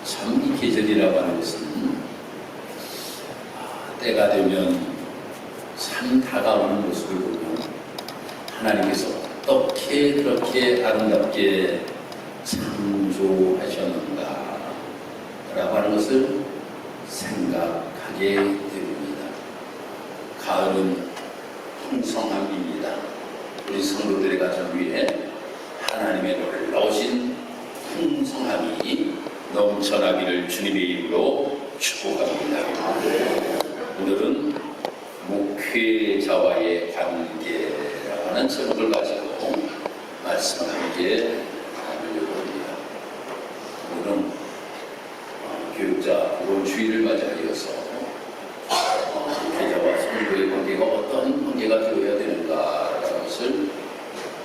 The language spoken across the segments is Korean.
참 이 계절이라고 하는 것은 때가 되면 참 다가오는 모습을 보면 하나님께서 어떻게 그렇게 아름답게 창조하셨는가 라고 하는 것을 생각하게 됩니다. 가을은 풍성함입니다. 우리 성도들의 가정 위에 하나님의 놀라우신 풍성함이 넘쳐나기를 주님의 이름으로 축복합니다. 오늘은 목회자와의 관계라고 하는 제목을 가지고 말씀을 함께 나누려고 합니다. 오늘은 교육자 보건주의를 맞이하여서 목회자와 성도의 관계가 어떤 관계가 되어야 되는가라는 것을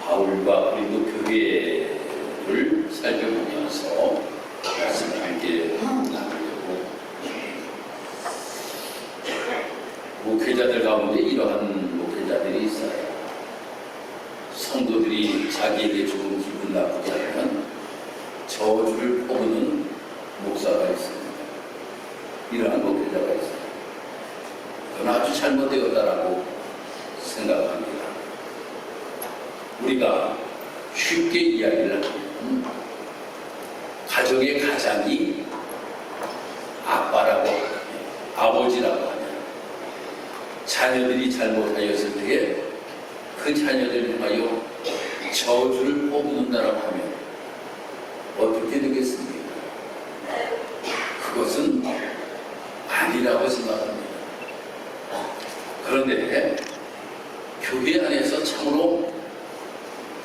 바울과 고린도 교회를 살펴보면서 말씀을 함께 나누려고. 목회자들 가운데 이러한 목회자들이 있어요. 성도들이 자기에게 조금 기분 나쁘게 하면 저주를 퍼부는 목사가 있습니다. 이러한 목회자가 있어요. 그건 아주 잘못되었다라고 생각합니다. 우리가 쉽게 이야기를 하면 가족의 가장이 아빠라고 하면, 아버지라고 하면 자녀들이 잘못하였을 때에 그 자녀들을 향하여 저주를 퍼붓는다라고 하면 어떻게 되겠습니까? 그것은 아니라고 생각합니다. 그런데 교회 안에서 참으로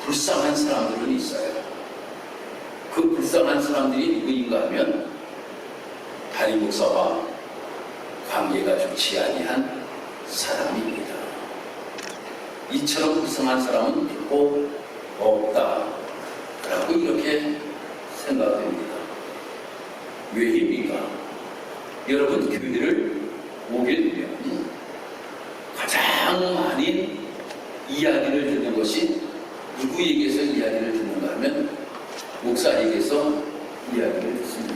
불쌍한 사람들은 있어요. 그 불쌍한 사람들이 누구인가 하면 담임 목사와 관계가 좋지 아니한 사람입니다. 이처럼 불쌍한 사람은 결코 없다라고 이렇게 생각됩니다. 왜입니까? 여러분, 교회를 오게 되면 가장 많이 이야기를 듣는 것이 누구에게서 이야기를 듣는가 하면 목사에게서 이야기를 듣습니다.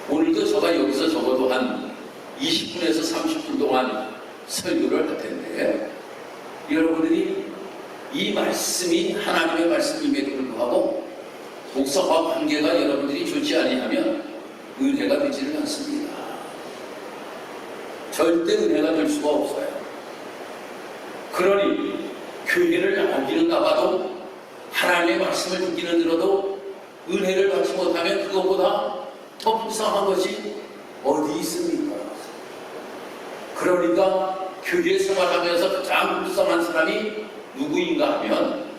오늘도 제가 여기서 적어도 한 20분에서 30분 동안 설교를 할 텐데 여러분들이 이 말씀이 하나님의 말씀임에도 불구하고 목사와 관계가 여러분들이 좋지 아니하면 은혜가 되지를 않습니다. 절대 은혜가 될 수가 없어요. 그러니 교회를 나오기는 나가도 하나님의 말씀을 듣기는 들어도 은혜를 받지 못하면 그것보다 더 불쌍한 것이 어디 있습니까? 그러니까 교회 생활하면서 가장 불쌍한 사람이 누구인가 하면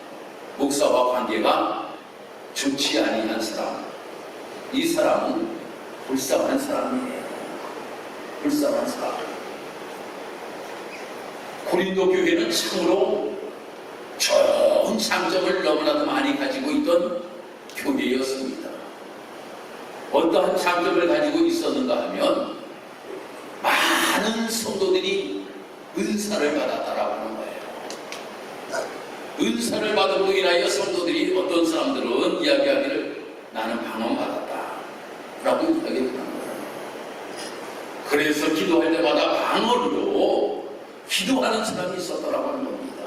목사와 관계가 좋지 아니한 사람. 이 사람은 불쌍한 사람이에요. 불쌍한 사람. 고린도 교회는 참으로 좋은 장점을 너무나도 많이 가지고 있던 교회였습니다. 어떠한 장점을 가지고 있었는가 하면 많은 성도들이 은사를 받았다라고 하는 거예요. 은사를 받음으로 인하여 성도들이 어떤 사람들은 이야기하기를 나는 방언 받았다 라고 이야기하는 거예요. 그래서 기도할 때마다 방언으로 기도하는 사람이 있었다라고 하는 겁니다.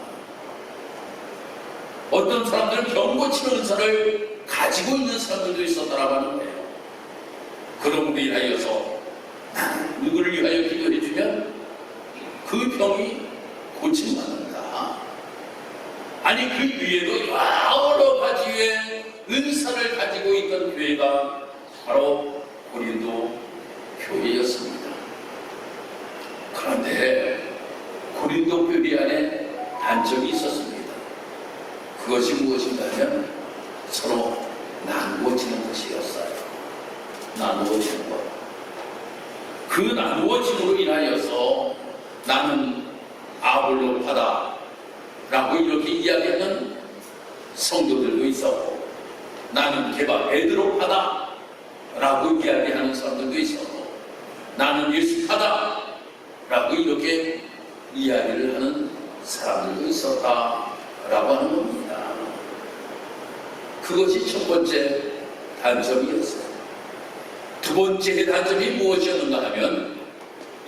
어떤 사람들은 병 고치는 은사를 가지고 있는 사람들도 있었다라고 하는 거예요. 그런 데 인하여서 누구를 위하여 기도해 주면 그 병이 고침받는다. 아니 그 위에도 여러 가지의 은사를 가지고 있던 교회가 바로 고린도 교회였습니다. 그런데 고린도 교회 안에 단점이 있었습니다. 그것이 무엇인가 하면 서로 나누어지는 것이었어요. 나누어지는 것. 그 나누어짐으로 인하여서 나는 아볼로파다 라고 이렇게 이야기하는 성도들도 있었고 나는 베드로파다 라고 이야기하는 사람들도 있었고 나는 예수파다 라고 이렇게 이야기를 하는 사람들도 있었다라고 하는 겁니다. 그것이 첫 번째 단점이었어요. 번째 단점이 무엇이었는가 하면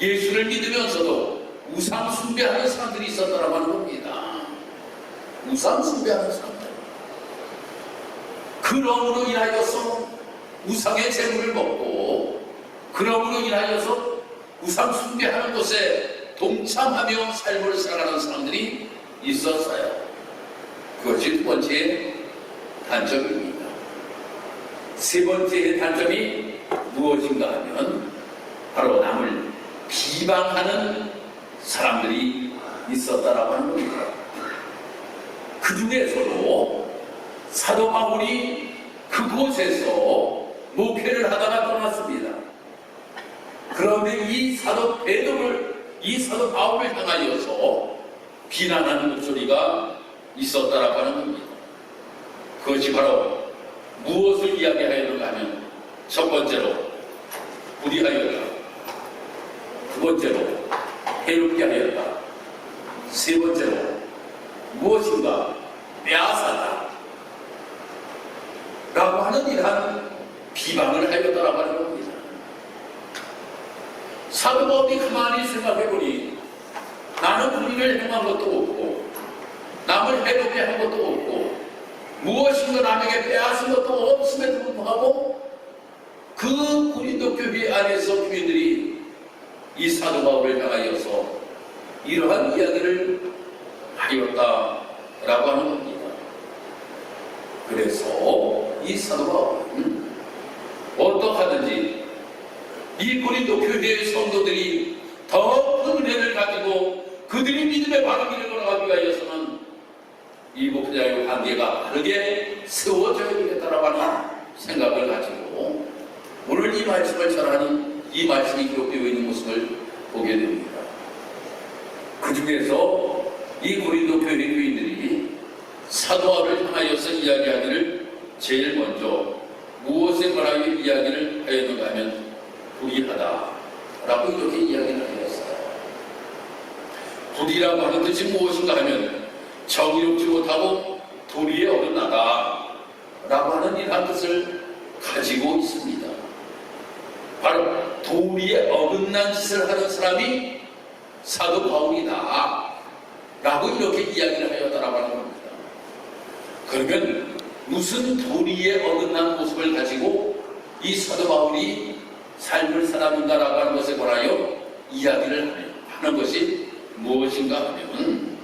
예수를 믿으면서도 우상 숭배하는 사람들이 있었다고 하는 겁니다. 우상 숭배하는 사람들. 그러므로 인하여서 우상의 재물을 먹고, 그러므로 인하여서 우상 숭배하는 것에 동참하며 삶을 살아가는 사람들이 있었어요. 그것이 두 번째 단점입니다. 세 번째 단점이 무엇인가 하면 바로 남을 비방하는 사람들이 있었다라고 하는 겁니다. 그 중에서도 사도 바울이 그곳에서 목회를 하다가 떠났습니다. 그런데 이 사도 바울을 향하여서 비난하는 목소리가 있었다라고 하는 겁니다. 그것이 바로 무엇을 이야기하였는가 하면 첫 번째로 불의하였다, 두 번째로 해롭게 하였다, 세 번째로 무엇인가 빼앗았다 라고 하는 이러한 비방을 하였다라고 하는 겁니다. 사도 바울이 가만히 생각해보니 나는 불의를 행한 것도 없고 남을 해롭게 한 것도 없고 무엇인가 남에게 빼앗은 것도 없음에도 불구하고 그 고린도 교회 안에서 교인들이 이 사도 바울을 향하여서 이러한 이야기를 하였다라고 하는 겁니다. 그래서 이 사도 바울은 어떡하든지 이 고린도 교회의 성도들이 더 큰 은혜를 가지고 그들이 믿음의 바르기를 걸어가기 위하여서는 이 목회자의 관계가 바르게 세워져야 되겠다라고 하는 생각을 가지고 오늘 이 말씀을 전하는 이 말씀이 기록되어 있는 모습을 보게 됩니다. 그 중에서 이 고린도 교회 교인들이 사도 바울을 향하여서 이야기하기를 제일 먼저 무엇에 관하여 이야기를 하였는가 하면 불의하다라고 이렇게 이야기를 하였어요. 불의라고 하는 뜻이 무엇인가 하면 정의롭지 못하고 도리에 어긋나다 라고 하는 이러한 뜻을 가지고 있습니다. 바로 도리에 어긋난 짓을 하는 사람이 사도 바울이다 라고 이렇게 이야기를 하였다라고 하는 겁니다. 그러면 무슨 도리에 어긋난 모습을 가지고 이 사도 바울이 삶을 살았는가라고 하는 것에 관하여 이야기를 하는 것이 무엇인가 하면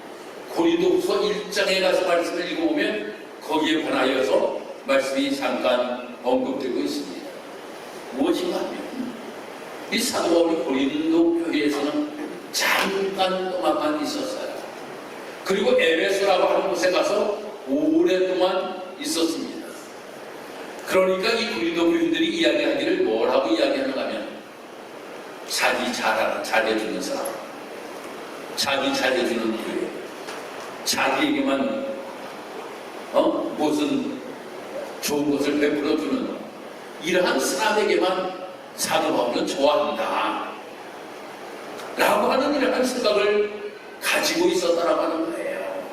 고린도후서 1장에 가서 말씀을 읽어보면 거기에 관하여서 말씀이 잠깐 언급되고 있습니다. 무엇인가 하면 이 사도 바울이 고린도 교회에서는 잠깐 동안만 있었어요. 그리고 에베소라고 하는 곳에 가서 오랫동안 있었습니다. 그러니까 이 고린도 교인들이 이야기하기를 뭐라고 이야기하는가 하면 자기 잘해주는 사람, 자기 잘해주는 교회, 자기에게만 무슨 좋은 것을 베풀어주는 이러한 사람에게만 사도 바울은 좋아한다 라고 하는 이러한 생각을 가지고 있었다라고 하는 거예요.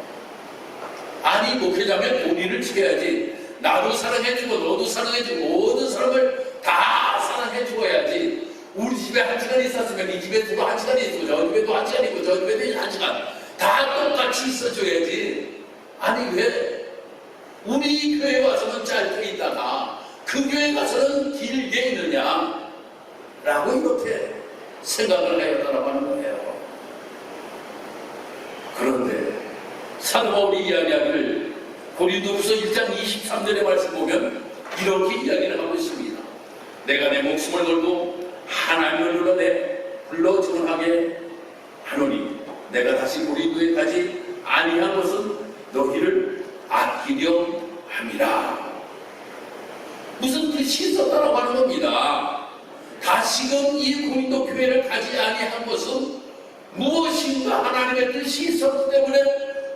아니 목회자면 도리를 지켜야지, 나도 사랑해주고 너도 사랑해주고 모든 사람을 다 사랑해주어야지. 우리 집에 1시간 있었으면 이 집에도 1시간 있고 저 집에도 1시간 있고 저 집에도 1시간 다 똑같이 있어줘야지. 아니 왜 우리 교회 와서는 짧게 있다가 그 교회 가서는 길게 있느냐 라고 이렇게 생각을 하였다라고 하는 거예요. 그런데 사도 바울이 이야기하기를 고린도후서 1장 23절의 말씀 보면 이렇게 이야기를 하고 있습니다. 내가 내 목숨을 걸고 하나님을 불러 증언하게 하노니 내가 다시 고린도에 가지 아니한 것은 너희를 아끼려 함이라. 무슨 뜻이 있었다라고 하는 겁니다. 다시금 이 고린도 교회를 가지 아니한 것은 무엇인가 하나님의 뜻이 있었기 때문에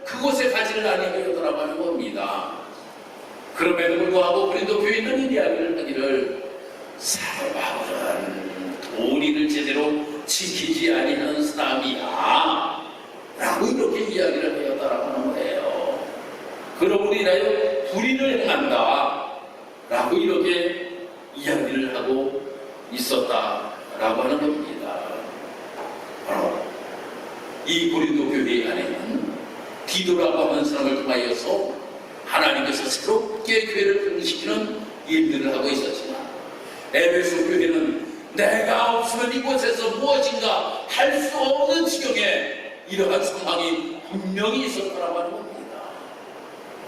그곳에 가지를 아니하였다라고 하는 겁니다. 그럼에도 불구하고 고린도 교회에 있는 이야기를 하기를 사도 바울은 도리를 제대로 지키지 아니하는 사람이야 라고 이렇게 이야기를 하였다라고 하는 거예요. 그러므로 인하여 불의를 행한다 라고 이렇게 이야기를 하고 있었다라고 하는 겁니다. 바로 이 고린도 교회 안에는 디도라고 하는 사람을 통하여서 하나님께서 새롭게 교회를 변시키는 일들을 하고 있었지만, 에베소 교회는 내가 없으면 이곳에서 무엇인가 할 수 없는 지경에 이러한 상황이 분명히 있었다라고 하는 겁니다.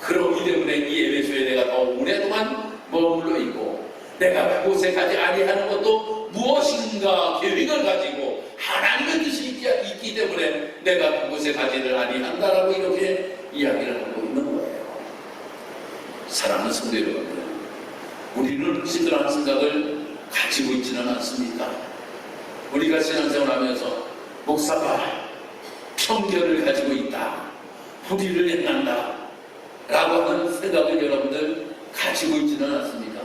그렇기 때문에 이 에베소에 내가 더 오랫동안 머물러 있고, 내가 그곳에 가지 아니하는 것도 무엇인가 계획을 가지고 하나님의 뜻이 있기 때문에 내가 그곳에 가지를 아니한다라고 이렇게 이야기를 하고 있는 거예요. 사랑하는 성도 여러분들, 우리는 그런 생각을 가지고 있지는 않습니까? 우리가 신앙생활하면서 목사가 편견을 가지고 있다, 불의를 행한다 라고 하는 생각을 여러분들 가지고 있지는 않습니까?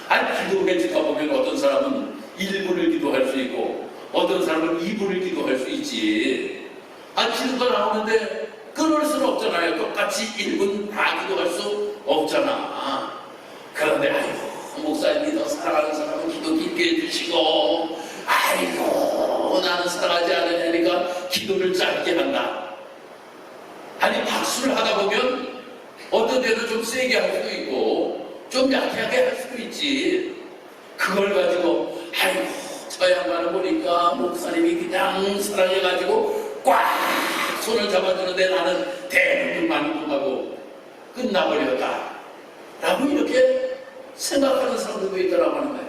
아니, 기도해 주다 보면 어떤 사람은 1분을 기도할 수 있고 어떤 사람은 2분을 기도할 수 있지. 기도가 나오는데 끊을 수는 없잖아요. 똑같이 1분 다 기도할 수 없잖아. 그런데 아이고, 목사님이 더 사랑하는 사람은 기도 깊게 해주시고, 아이고 나는 사랑하지 않으니까 기도를 짧게 한다. 아니, 박수를 하다 보면 어떤 데는 좀 세게 할 수도 있고 좀 약하게 할 수도 있지. 그걸 가지고 아이고 저 양반을 보니까 목사님이 그냥 사랑해가지고 꽉 손을 잡아주는데 나는 대문만 하고 끝나버렸다 라고 이렇게 생각하는 사람들도 있다라고 하는 거예요.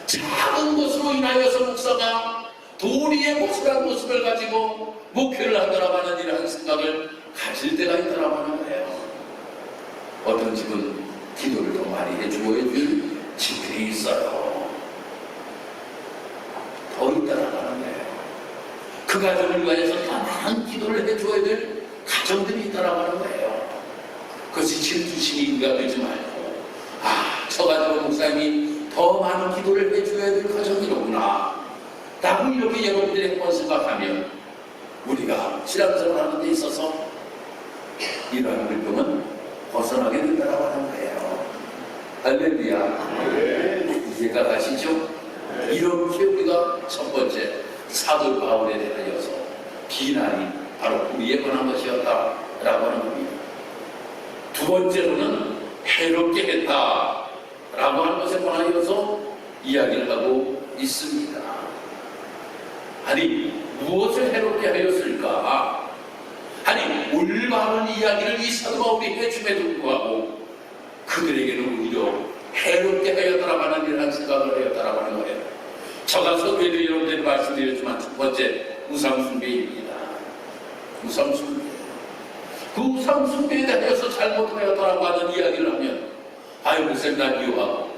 작은 것으로 인하여서 목사가 도리의 모습이라는 모습을 가지고 목회를 한다라고 하는 이러한 생각을 가질 때가 있다라고 하는 거예요. 어떤 집은 기도를 더 많이 해주고 해줄 집들이 있어요. 더 있다라고 하는 거예요. 그 가정을 위해서 더 많은 기도를 해줘야 될 가정들이 있다라고 하는 거예요. 그것이 질투심인가 되지 말고, 저 가정 목사님이 더 많은 기도를 해줘야 될 가정이로구나 라고 이렇게 여러분들이 한번 생각하면 우리가 신앙생활 하는 데 있어서 이러한 불평은 벗어나게 된다고 하는 거예요. 할렐루야. 이해가 가시죠? 이렇게 우리가 첫 번째 사도 바울에 대하여서 비난이 바로 우리에 관한 것이었다라고 하는 겁니다. 두 번째로는 해롭게 했다라고 하는 것에 관하여서 이야기를 하고 있습니다. 아니, 무엇을 해롭게 하였을까? 아니, 올바른 이야기를 이 사도 바울이 해줌에도 불구하고 그들에게는 오히려 해롭게 하였다라고 하는 이러한 생각을 하였다라고 하는 거예요. 저가 서두에도 여러분들이 말씀드렸지만 첫 번째 우상숭배입니다. 우상숭배. 그 우상숭배에 대해서 잘못하였다라고 하는 이야기를 하면, 아유 목사님 날 미워하고,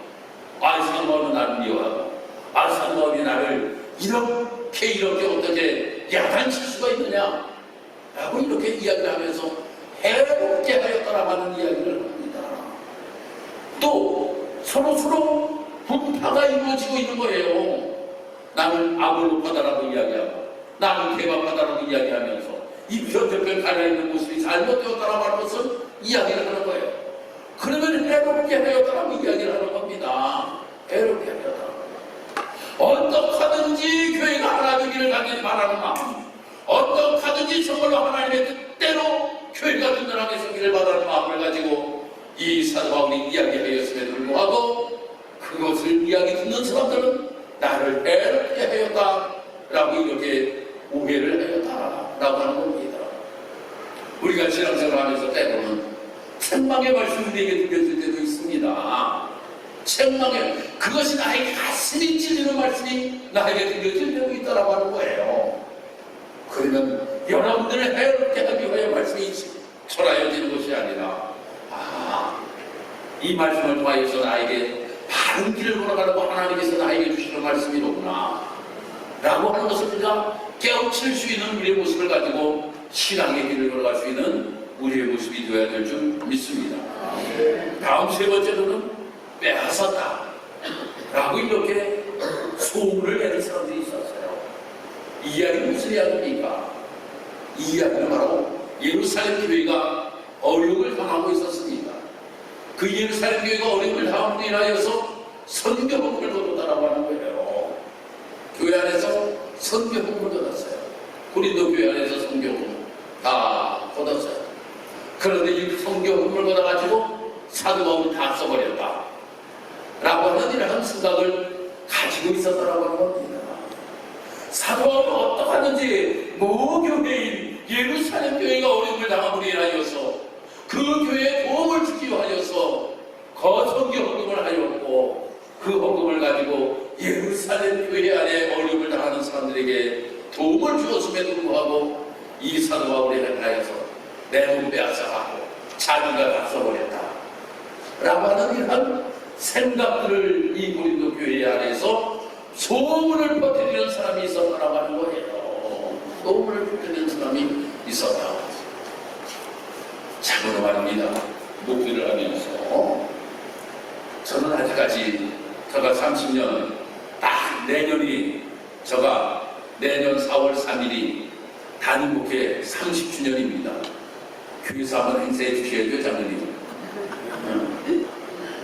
산마을은 나를 미워하고, 산마을이 나를 이렇게 어떻게 야단칠 수가 있느냐 라고 이렇게 이야기를 하면서 해롭게 하였다라고 하는 이야기를 합니다. 또 서로 분파가 이루어지고 있는 거예요. 나는 아볼로파다라고 이야기하고 나는 개바파다라고 이야기하면서 이 편편편 갈라있는 모습이 잘못되었다라고 하는 것을 이야기를 하는 거예요. 그러면 해롭게 하였다라고 이야기를 하는 겁니다. 해롭게 하였다. 어떡하든지 교회가 하나 되기를 간절히 바라는 마음, 어떡하든지 정말로 하나님의 뜻대로 교회가 든든하게 서기를 바라는 마음을 가지고 이 사도 바울이 이야기하였음에도 불구하고 그것을 이야기 듣는 사람들은 나를 해롭게 하였다라고 이렇게 오해를 하였다라고 하는 겁니다. 우리가 신앙생활하면서 때로는 책망의 말씀이 우리에게 들려질 때도 있습니다. 책망의, 그것이 나에게 가슴이 찔리는 말씀이 나에게 들려질 때도 있다라고 하는 거예요. 그러면 여러분들을 해롭게 하기 위하여 말씀이 전하여지는 것이 아니라, 이 말씀을 통하여서 나에게 바른 길을 걸어가라고 하나님께서 나에게 주시는 말씀이로구나 라고 하는 것을 우리가 깨우칠 수 있는 우리의 모습을 가지고 신앙의 길을 걸어갈 수 있는 우리의 모습이 되어야 될 줄 믿습니다. 다음 세 번째로는 빼앗았다 라고 이렇게 소문을 내는 사람들이 있었어요. 이 이야기는 무슨 이야기입니까? 이 이야기는 바로 예루살렘 교회가 어려움을 당하고 있었습니다. 그 예루살렘 교회가 어려움을 당함으로 인하여서 선교복음을 거뒀다라고 하는 거예요. 교회 안에서 선교훈을 받았어요. 고린도 교회 안에서 선교훈 다 받았어요. 그런데 이 선교훈을 받아가지고 사도 바울이 다 써버렸다 라고 하는 이런 생각을 가지고 있었더라고 하는 겁니다. 사도 바울은 어떡하든지 모교회인 예루살렘 교회가 어려움을 당함으로 인하여서 그 교회에 도움을 주기 위하여서 거성교 헌금을 하였고 그 헌금을 가지고 예루살렘 교회 안에 어려움을 당하는 사람들에게 도움을 주었음에도 불구하고 이 사도 바울이 행하여서 내 몸 빼앗아가고 자기가 다 써버렸다 라고 하는 이런 생각들을 이 고린도 교회 안에서 소문을 퍼뜨리는 사람이 있었다라고 하는 거예요. 소문을 퍼뜨리는 사람이 있었다. 참으로 말입니다. 목회를 하면서 저는 아직까지 제가 30년 딱 내년이 제가 내년 4월 3일이 단임 목회 30주년입니다. 교회에서 한번 행사해 주셔야 돼요, 장로님.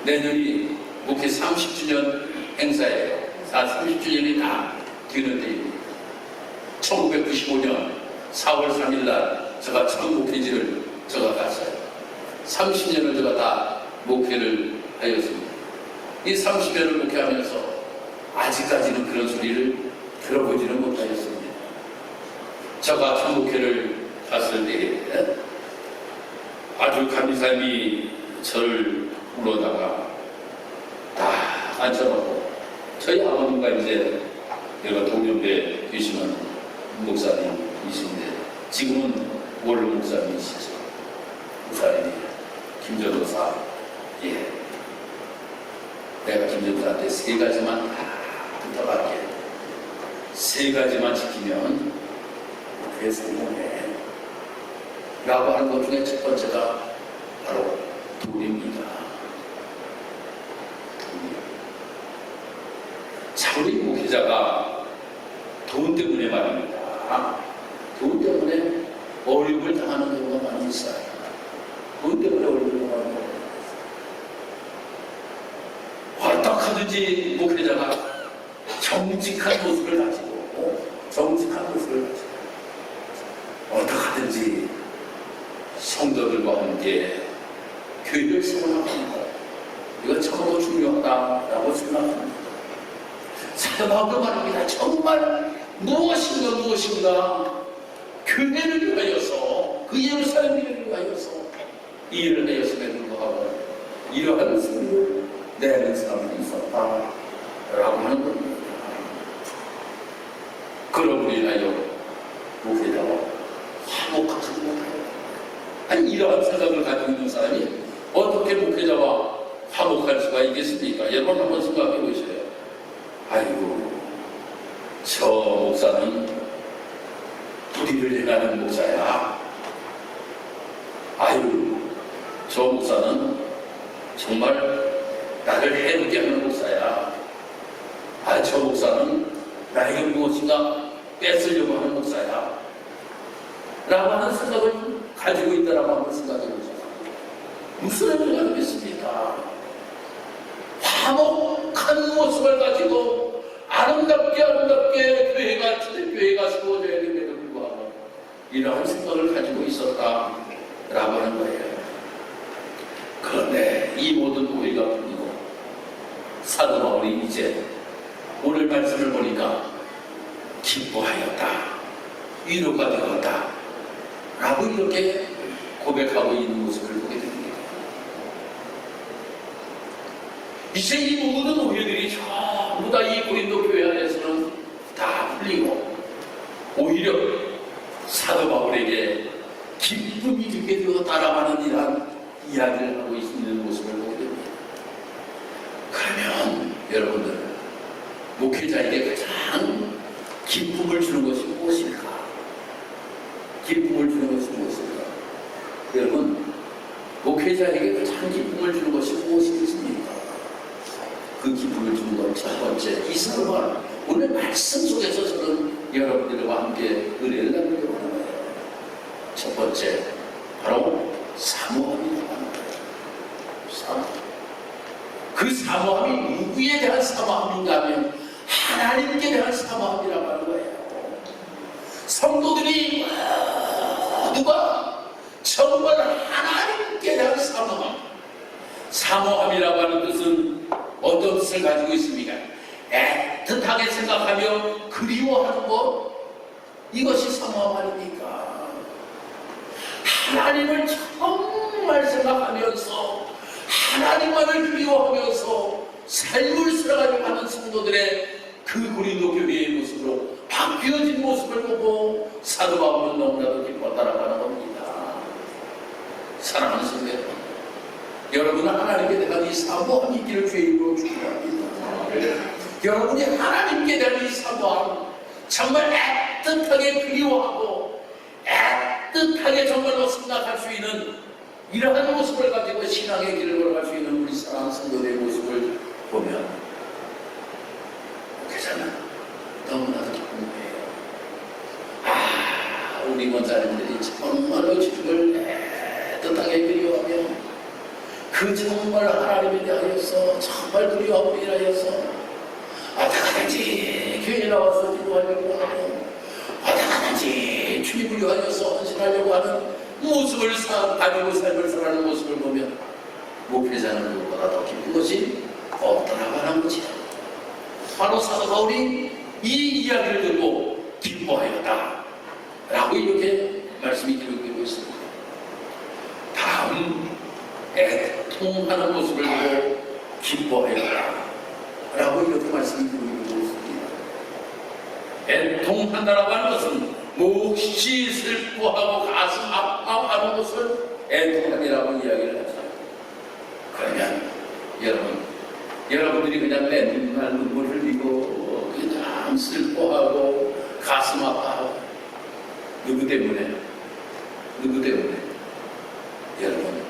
내년이 목회 30주년 행사예요. 30주년이 다 되는 때입니다. 1995년 4월 3일 날 제가 처음 목회지를 제가 갔어요. 30년을 제가 다 목회를 하였습니다. 이 30년을 목회하면서 아직까지는 그런 소리를 들어보지는 못하였습니다. 제가 첫 목회를 갔을 때 아주 간미사님이 저를 불러다가 딱 앉혀놓고 저희 아버님과 이제 내가 동년배 되시는 목사님이신데 지금은 원로 목사님이시죠. 목사님이 김전도사. 예. 내가 김전도사한테 세 가지만 부탁할게. 세 가지만 지키면 그게 성공해. 라고 하는 것 중에 첫 번째가 바로 돈입니다. 자, 우리 목회자가 돈 때문에 말입니다. 돈 때문에 어려움을 당하는 경우가 많이 있어요. 돈 때문에 어려움을 당하는 경우가 많이 있어요. 어떡하든지 목회자가 정직한 모습을 가지고 어떡하든지 성도들과 함께 교회를 세워나가는 것, 이건 참으로 중요하다라고 생각합니다. 사도 바울도 말입니다. 정말 무엇인가 교회를 위하여서, 그 예루살렘 교회를 위하여서 이 일을 하였음에도 불구하고 이러한 승리를 내는 사람이 있었다라고 하는 겁니다. 그러므로 인하여 목회자와 화목하지 못해요. 아니, 이러한 생각을 가지고 있는 사람이 어떻게 목회자와 화목할 수가 있겠습니까? 여러분 한번 생각해 보세요. 아이고, 저 목사는 불의를 행하는 목사야. 아유, 저 목사는 정말 나를 해롭게 하는 목사야. 아, 저 목사는 나에게 무엇인가 뺏으려고 하는 목사야. 라고 하는 생각을 가지고 있다라고 한번 생각해 보세요. 무슨 의미가 되겠습니까? 화목한 모습을 가지고 아름답게 교회가 주택교회가 세워져야 됨에도 불구하고 이러한 생각을 가지고 있었다라고 하는 거예요. 그런데 이 모든 오해가 풀리고 사도 바울이 이제 오늘 말씀을 보니까 기뻐하였다, 위로가 되었다 라고 이렇게 고백하고 있는 모습을 보게 됩니다. 이제 이 모든 오해들이 전부 다 이 고린도 교회 안에서는 다 풀리고 오히려 사도 바울에게 기쁨이 주게 되었다라고 하는 이러한 이야기를 하고 있는 모습을 보게 됩니다. 그러면 여러분들, 목회자에게 가장 기쁨을 주는 것이 무엇일까? 기쁨을 주는 것이 무엇일까? 여러분, 목회자에게 가장 기쁨을 주는 것이 무엇이겠습니까? 그 기쁨을 주는 것 첫 번째, 이 사도가 오늘 말씀 속에서 저는 여러분들과 함께 은혜를 나누려고 하는 거예요. 첫 번째, 바로 사모함이라고 하는 거예요. 사모함. 그 사모함이 누구에 대한 사모함인가 하면 하나님 하나님께 대한 사모함이라고 하는 거예요. 성도들이 누가 정말 하나님께 대한 사모함이라고 하는 뜻은 어떤 뜻을 가지고 있습니까? 애틋하게 생각하며 그리워하는 것, 이것이 사모함 아닙니까? 하나님을 정말 생각하면서 하나님만을 그리워하면서 삶을 살아가려고 하는 성도들의 그 고린도 교회의 모습으로 바뀌어진 모습을 보고 사도 바울은 너무나도 기뻤다라고 하는 겁니다. 사랑하는 성도 여러분, 여러분은 하나님께 대한 이 사모함이 있기를 주의 이름으로 축복합니다. 여러분이 하나님께 대한 이 사모함, 정말 애틋하게 그리워하고 애틋하게 정말로 생각할 수 있는 이러한 모습을 가지고 신앙의 길을 걸어갈 수 있는 우리 사랑하는 성도들의 모습을 보면 그저는 너무나도 기쁜 거예요. 우리 원사님들이 정말로 주를 애틋하게 그리워하며 그 정말 하나님에 대하여서 정말 그리워하고 일하여서 어떻게든지 교회에 나와서 기도하려고 하고 어떻게든지 주님을 위하여서 헌신하려고 하는 모습을 가지고 삶을 살아가는 모습을 보면 목회자는 누구보다 더 기쁜 것이 없더라고 하는 거지. 바로 사도 바울이 이 이야기를 듣고 기뻐하였다 라고 이렇게 말씀이 기록되고 있습니다. 다음 애통하는 모습을 보고 기뻐하였다 라고 이렇게 말씀이 기록되고 있습니다. 애통한다라고 하는 것은 몹시 슬퍼하고 가슴 아파하는 것을 애통함이라고 이야기를 하죠. 그러면 여러분들이 그냥 맨날 눈물 흘리고 그냥 슬퍼하고 가슴 아파하고 누구 때문에? 여러분,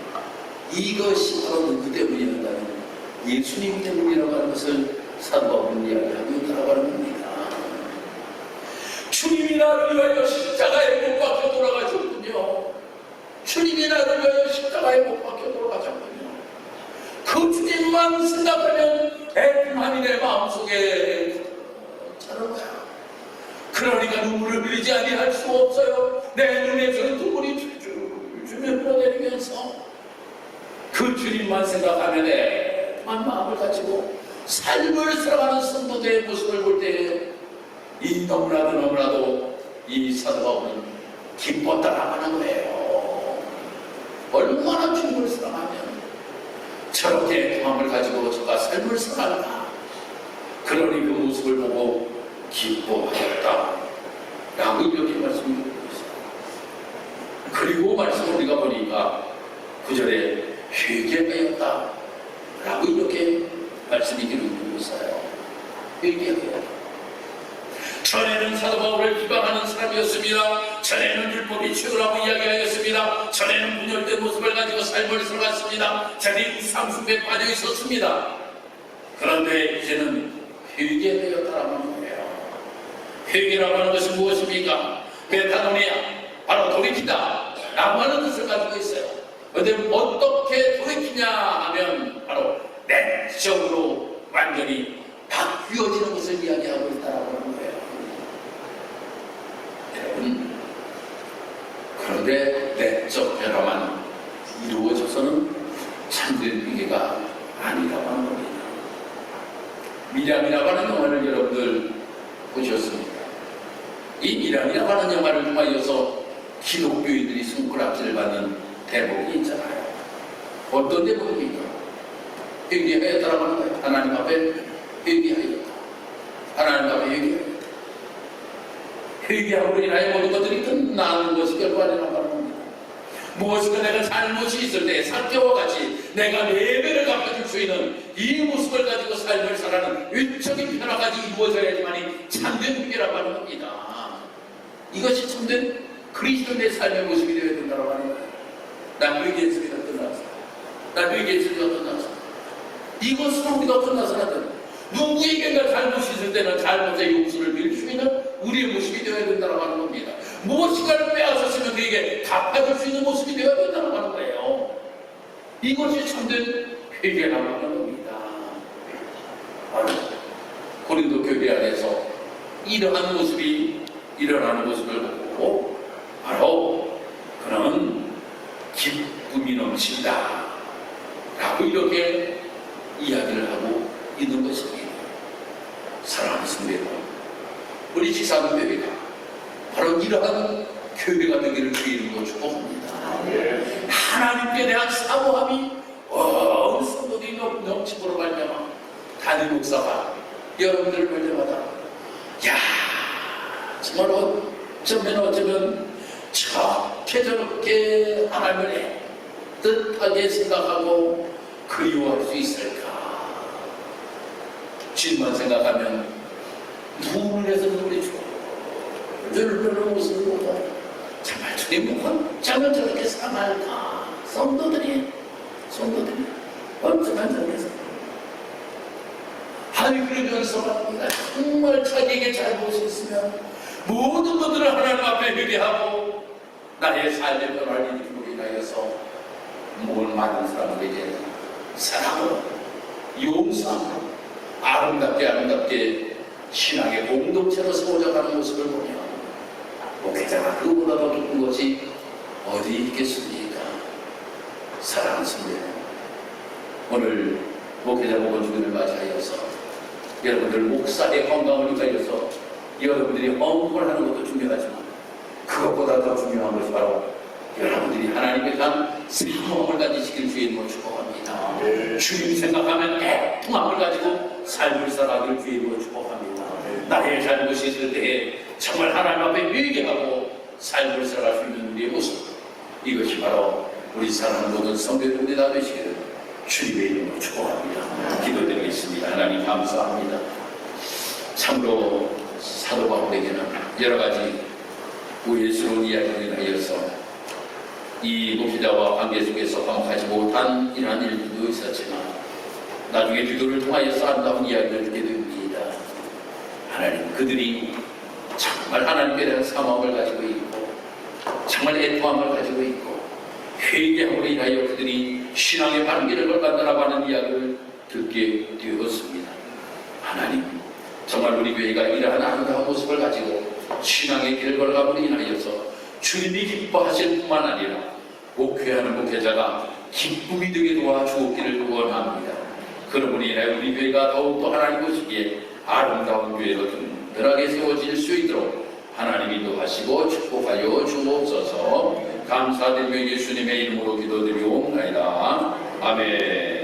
이것이 바로 누구 때문이었다는 예수님 때문이라고 하는 것을 사도 바울은 이야기하고 있다고 하는 겁니다. 주님이 나를 위하여 십자가에 못 박혀 돌아가셨군요. 주님이 나를 위하여 십자가에 못 박혀 돌아가셨군요. 그 주님만 생각하면 애통함이 내 마음속에 차는 거야. 그러니까 눈물을 흘리지 아니할 수 없어요. 내 눈에서 눈물이 줄줄 흘러내리면서 그 주님만 생각하면 애통한 마음을 가지고 삶을 살아가는 성도들의 모습을 볼 때 이 너무나도 이 사도 바울은 기뻤다라고 하는 거예요. 얼마나 주님을 사랑하면 저렇게 마음을 가지고 저가 삶을 살아갈까. 그러니 그 모습을 보고 기뻐하였다 라고 이렇게 말씀드리고 있어요. 그리고 말씀을 우리가 보니까 9절에 회개하였다 라고 이렇게 말씀이 기록되고 있어요. 회개하였다. 전에는 사도 바울을 비방하는 사람이었습니다. 전에는 율법이 최고라고 이야기하였습니다. 전에는 분열된 모습을 가지고 삶을 살아갔습니다. 전에 우상숭배에 빠져 있었습니다. 그런데 이제는 회개하였다라고 하는 거예요. 회개라고 하는 것이 무엇입니까? 메타노니아, 바로 돌이키다 라고 하는 뜻을 가지고 있어요. 그런데 어떻게 돌이키냐 하면 바로 내적으로 완전히 바뀌어지는 것을 이야기하고 있다라고 하는 거예요. 그런데 내적 변화만 이루어져서는 참된 회개가 아니라고 하는 겁니다. 미량이라고 하는 영화를 여러분들 보셨습니까? 이 미량이라고 하는 영화를 통하여서 기독교인들이 손가락질을 받는 대목이 있잖아요. 어떤 대목입니까? 회개하였다라고 하는 거예요. 하나님 앞에 회개하였다. 하나님 앞에 회개하였다. 회개함으로 인하여 모든 것들이 끝나는 것이 결코 아니라고 하는 겁니다. 무엇인가 내가 잘못이 있을 때 사태와 같이 내가 예배를 갚아줄 수 있는 이 모습을 가지고 삶을 살아가는 외적인 변화까지 이루어져야지만이 참된 회개라고 하는 겁니다. 이것이 참된 그리스도인의 삶의 모습이 되어야 된다고 하는 거예요. 난 회개했으니까 끝났어. 난 회개했으니까 끝났어. 이것으로 우리가 끝나서는 안 됩니다. 누구에게가 잘못이 있을 때는 잘못의 용서를 빌 수 있는 우리의 모습이 되어야 된다고 하는 겁니다. 무엇인가를 빼앗았으면 그에게 갚아줄 수 있는 모습이 되어야 된다고 하는 거예요. 이것이 참된 회개라고 하는 겁니다. 고린도 교회 교회 안에서 이러한 모습이 일어나는 모습을 보고 바로 그는 기쁨이 넘친다 라고 이렇게 이야기를 하고 있는 것입니다. 사랑하는 성도, 우리 직사교회가 바로 이러한 교회가 되기를 주의 이름으로 축복합니다. 하나님께 대한 사모함이 온 성도들이 넘치도록 말미암아 담임 목사가 여러분들을 볼 때마다 야 정말 어쩌면 저렇게 하나님을 뜻하게 생각하고 그리워할 수 있을까? 주님만 생각하면 눈을 해서 눈물이 주고 눈을 웃음을 보고 정말 주님 어쩌면 저렇게 사랑할까? 성도들이 어쩌면 저렇게 사랑할까? 아니 그러면서 말합니다. 정말 자기에게 잘못이 있으면 모든 것들을 하나님 앞에 회개하고 나의 삶의 변화를 일으키고 인하여서 모든 많은 사람들에게 사랑으로 용서함으로 아름답게 신앙의 공동체로 세워져가는 모습을 보며 목회자가 그보다 더 기쁜 것이 어디 있겠습니까? 사랑하는 성도, 오늘 목회자 복원 주기를 맞이하여서 여러분들 목사의 건강을 위하여서 여러분들이 헌금을 하는 것도 중요하지만 그것보다 더 중요한 것이 바로 여러분들이 하나님께 대한 사모함을 가지시길 주의 이름으로 축복합니다. 주님 생각하면 애통함을 가지고 삶을 살아가길 주의 이름으로 축복합니다. 나의 잘못이 있을 때에 정말 하나님 앞에 회개하고 삶을 살아갈 수 있는 우리의 모습, 이것이 바로 우리 사랑하는 모든 성도들이 다 되시기를 주님의 이름으로 축복합니다. 기도드리겠습니다. 하나님 감사합니다. 참으로 사도 바울에게는 여러 가지 우애스러운 이야기를 인하여서 이 목회자와 관계 속에서 화목하지 못한 이러한 일들도 있었지만 나중에 기도를 통하여서 아름다운 이야기를 듣게 됩니다. 하나님, 그들이 정말 하나님께 대한 사모함을 가지고 있고 정말 애통함을 가지고 있고 회개함으로 인하여 그들이 신앙의 바른 길을 걸간다라고 하는 이야기를 듣게 되었습니다. 하나님, 정말 우리 교회가 이러한 아름다운 모습을 가지고 신앙의 길을 걸어감으로 인하여서 주님이 기뻐하실 뿐만 아니라 목회하는 목회자가 기쁨이 되게 도와주옵기를 원합니다. 그러므로 인하여 우리 교회가 더욱더 하나님 보시기에 아름다운 교회로 든든하게 세워질 수 있도록 하나님이 인도하시고 축복하여 주옵소서. 감사드리며 예수님의 이름으로 기도드리옵나이다. 아멘.